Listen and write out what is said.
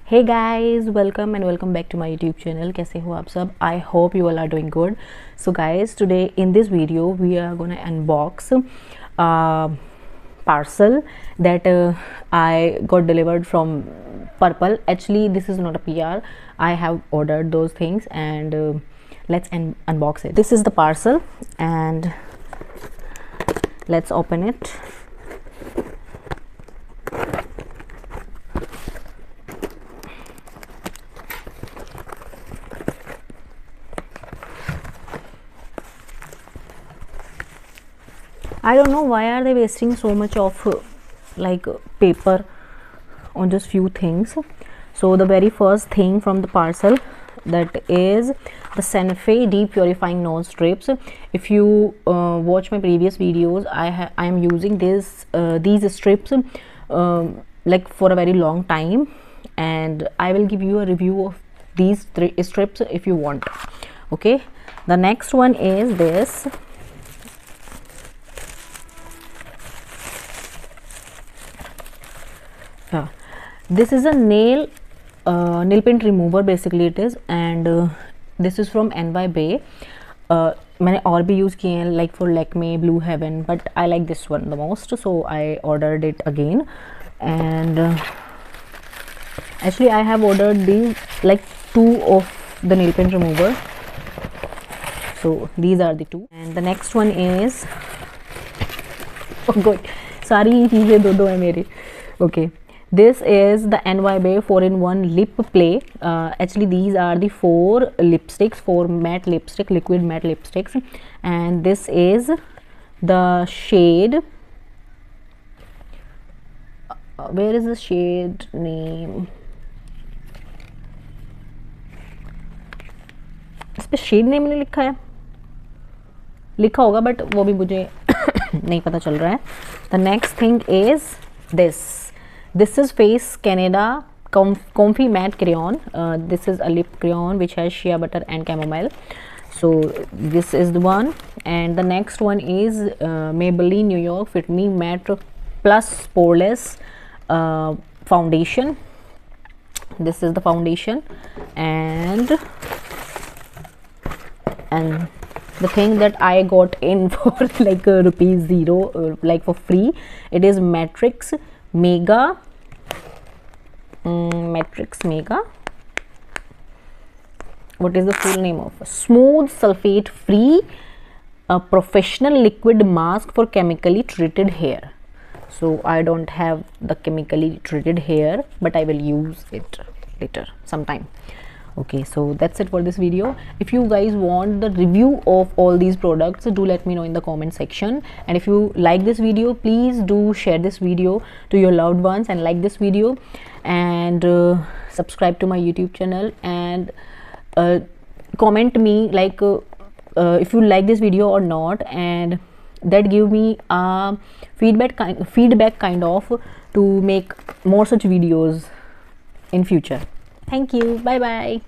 Hey guys, welcome back to my YouTube channel. कैसे हो आप सब? I hope you all are doing good. So guys, today in this video we are gonna unbox parcel that I got delivered from Purple. Actually this is not a PR. I have ordered those things and let's unbox it. This is the parcel and let's open it. I don't know why are they wasting so much of paper on just few things. So the very first thing from the parcel, that is the Senfe deep purifying nose strips. If you watch my previous videos, I am using these strips like for a very long time, and I will give you a review of these three strips if you want. Okay, the next one is this. This is a nail paint remover basically it is, and this is from NY Bay. मैंने और भी use किए हैं like for Lakme, Blue Heaven, but I like this one the most, so I ordered it again. And actually I have ordered these like two of the nail paint remover, so these are the two. And the next one is oh god, सारी चीज़ें दो है मेरी. Okay, this is the NY Bay 4-in-1 lip play. Actually these are the four matte lipstick, liquid matte lipsticks, and this is the shade where is the shade name? इस पे shade name नहीं लिखा है, लिखा होगा but वो भी मुझे नहीं पता चल रहा है. The next thing is this is Face Canada Comfy Matte Crayon. This is a lip crayon which has shea butter and chamomile, so this is the one. And the next one is Maybelline New York Fit Me Matte Plus Poreless Foundation. This is the foundation, and the thing that I got in for like ₹0 like for free, it is Matrix Mega. What is the full name of smooth sulfate free professional liquid mask for chemically treated hair. So I don't have the chemically treated hair, but I will use it later sometime. Okay, so that's it for this video. If you guys want the review of all these products, do let me know in the comment section. And if you like this video, please do share this video to your loved ones and like this video, and subscribe to my YouTube channel, and comment me like if you like this video or not, and that give me a feedback kind of to make more such videos in future. Thank you. Bye bye.